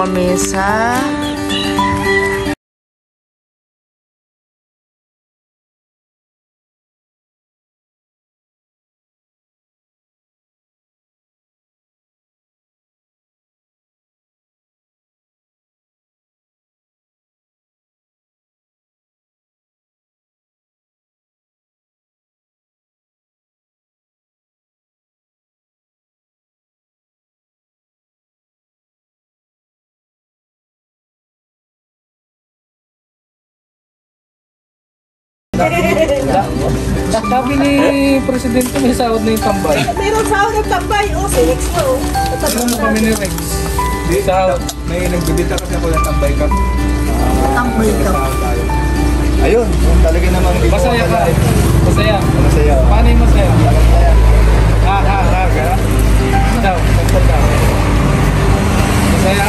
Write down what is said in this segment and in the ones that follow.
kami sa sabi ni Presidente may sahod na yung tambay. Mayroong sahod ng tambay. O, si Rex mo. Ano mo kami ni Rex? Di sahod. May nagbibita kasi ako ng tambay cup. Tambay cup. Ayun, talaga namang Masaya ka. Masaya. Masaya. Paano yung masaya? Masaya. Ha, ka? Daw, magpata. Masaya?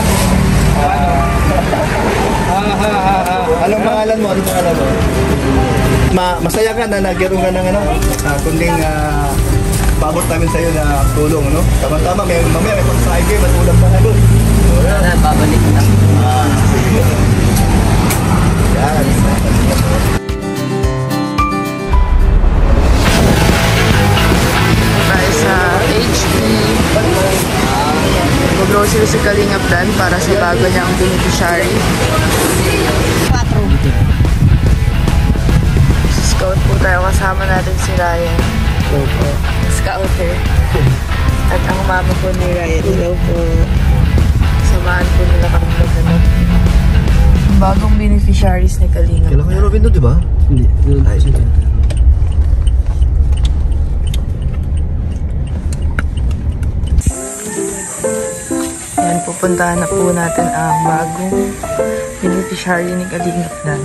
Paano? Anong pangalan mo? Masaya ka na nagkaroon ka ng kunding paabot namin sa'yo na tulong, no? Tama-tama, mamaya may pagsasahin kayo, matulang pa na doon. na babalik na. Sige. Yan. Tayo sa HP. Mag-grocery si Kalingap Dan para sa bago niyang beneficiary. Scout po tayo. Kasama natin si Ryan. Hello po. Scouter. At ang mama po ni Ryan. Hello po. Samahan po nila kami maghanap. Bagong beneficiaries ni Kalingap. Kailan kayo Robin doon, di ba? Hindi. Ay, sige. Yan, pupuntahan na po natin ang bagong beneficiary ni Kalingap Dan.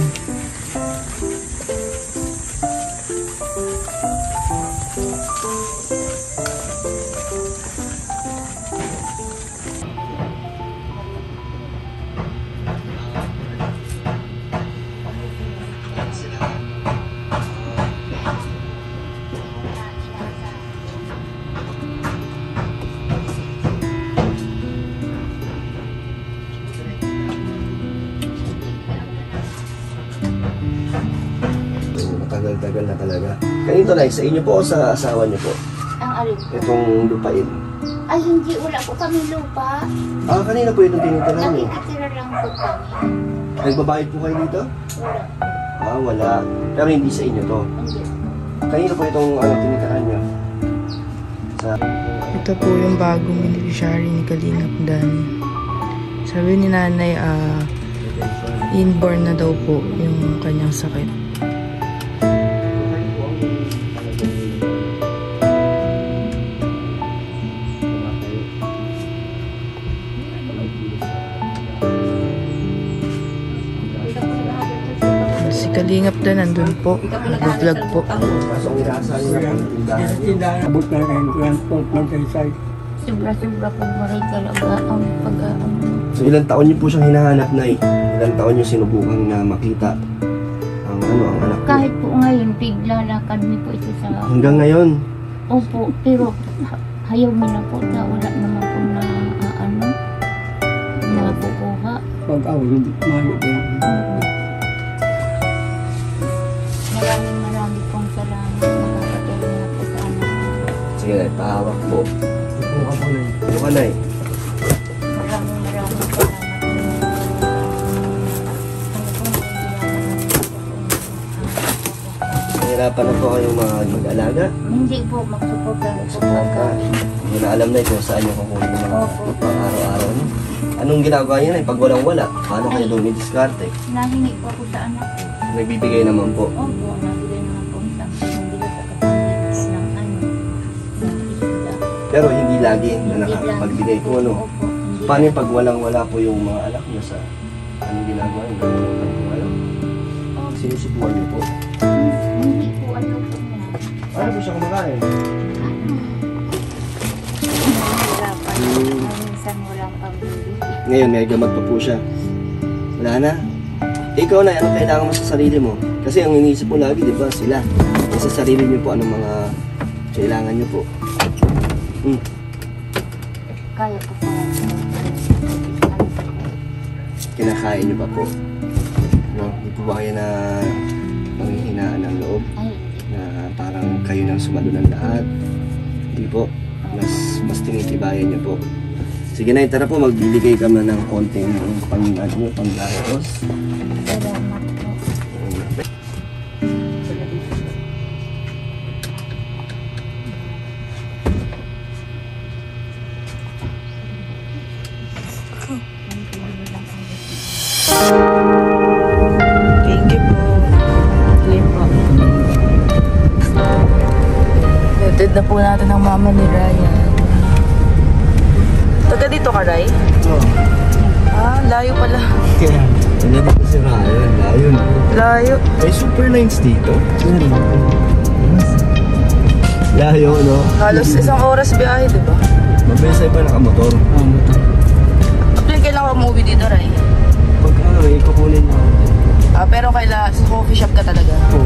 Tagal na talaga. Kanito na, sa inyo po o sa asawa niyo po? Ang alin po? Itong lupain. Ay, hindi. Wala po kami lupa. Kanina po itong tinitirahan niyo? Nakikitira lang po kami. Nagbabayad po kayo dito? Wala. Wala. Pero hindi sa inyo to. Hindi. Kanina po itong tinitirahan niyo? Sa... Ito po yung bagong beneficiary ni Kalingap Dan. Sabi ni nanay, inborn na daw po yung kanyang sakit. Si Kalingap Dan nandun po. Nag-vlog po. Kaso ang inaasahan niyo na po tindahan. Abot na ng transport ng Kaysay. Sobra-sobra po maray talaga ang pag-aam. So ilang taon niyo po siyang hinahanap na eh? Ilang taon niyo sinubukang na makita ang ang anak niyo? Kahit po ngayon, bigla na kami po ito sa... Hanggang ngayon? Opo, pero hayaw mo na po na wala naman po na nakukuha. Pag-aw, hindi mahalo po yan. Maraming pong salamat. Nakakatulong na po sa anak. Sige na, pahawak po. Buka po na yun. Ano ka na eh? Maraming salamat. Nahirapan na po kayong mag-alaga? Hindi po, magsuporta po po. Hindi na alam na kung saan yung kukunin ng Opo. pang-araw-araw niyo. Anong ginagawa niyo na eh? Pag walang-wala, paano kayo doon i-discarte? Nahingi po ako sa anak ko. Nagbibigay naman po. Opo, nabigay naman po sa hindi ko sa kapatid ng isda. Pero hindi lagi na Hindi nakapagbigay ko ano. Opo, hindi Paano yung pag walang-wala po yung mga anak niyo sa anong ginagawa niyo? Ano? Sinusubuan niyo po? Hindi po, ano po na. Paano po siya kumakain? Nahihirapan. Minsan walang pambili. Ngayon, may gamot pa po siya. Wala na. Ikaw na, anong kailangan mo sa sarili mo? Kasi ang iniisip mo lagi, di ba, sila. Sa sarili niyo po, anong mga kailangan niyo po? Kaya po po. kinakain niyo pa po. No? Hindi po ba kayo na manghihinaan ng loob? Ay, Na parang kayo nang sumalo ng lahat? Hindi po. Mas tinitibayan niyo po. Sige na, tara po, magbibigay kami ng konting panggastos. salamat po. Thank you po. Tuloy po. Noted na po natin ang mama ni Ryan. Taga dito ka, Ray? Oo. Ah, layo pala. Kaya, hindi dito si Ryan. Layo na. Layo. May super lines dito. Layo, no? Halos isang oras biyahe, di ba? Mabilis ay pa nakamotor. Actually, kailangan ka umuwi dito, Ray. Pag ano, may kukunin na. Ah, pero kailangan sa coffee shop ka talaga. Oo.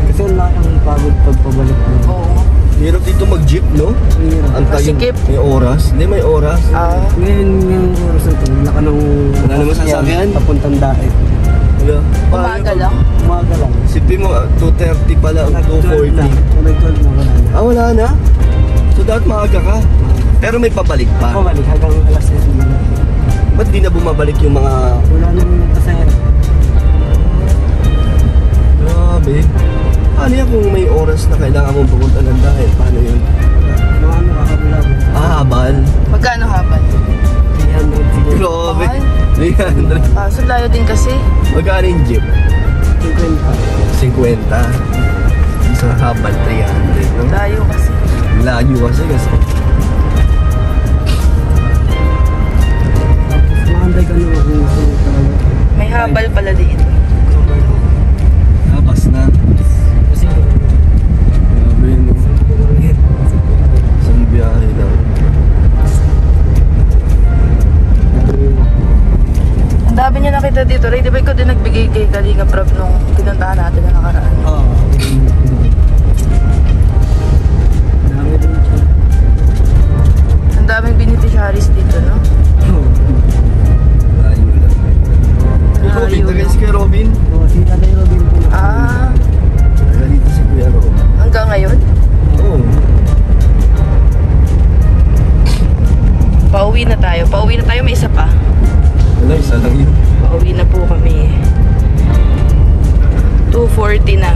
Kasi wala ang pagod pagpabalik mo. Oo. Hirap dito mag-jeep, no? Ang tayo, Masikip. may oras. Hindi, may oras. Ah, Ngayon yung oras na ito, wala ka nang... Wala naman sasakyan? Papuntang daet. Yeah. umaga lang. Umaga lang. Sipin mo, 2:30 pala, 2:40. Nag-12 na wala na. Ah, wala na? So, dapat maaga ka. Pero may pabalik pa. Pabalik hanggang alas 10 na. Ba't di na bumabalik yung mga... Wala nang pasahero. Grabe. Paano yan kung may oras na kailangan mong pumunta ng dahil? Paano yun? Mga ano, kakabulabo. Ah, habal. Magkano habal? 300 siguro. Grabe. Mahal. 300. Ah, so layo din kasi. Magkano yung jeep? 50. 50. Isang habal, 300. No? Layo kasi. Layo kasi. Tapos maantay ka naman kung gusto mo talaga. May habal pala dito. Habas na. Kasi Grabe, no? Isang biyahe lang. Ang dami niya nakita dito, Ray. Di ba ikaw din nagbigay kay Kalinga Prab nung pinuntahan natin na nakaraan? Oo. Dami din siya. Ang daming beneficiaries dito, no? Layo lang. Si Robin, Layo tagay lang. si kay Robin. Oo, si Tatay Robin po. Ah, Taga dito si Kuya Ro. hanggang ngayon? Oo. Pauwi na tayo. Pauwi na tayo, may isa pa. Wala, isa lang yun. Pauwi na po kami. 2:40 na.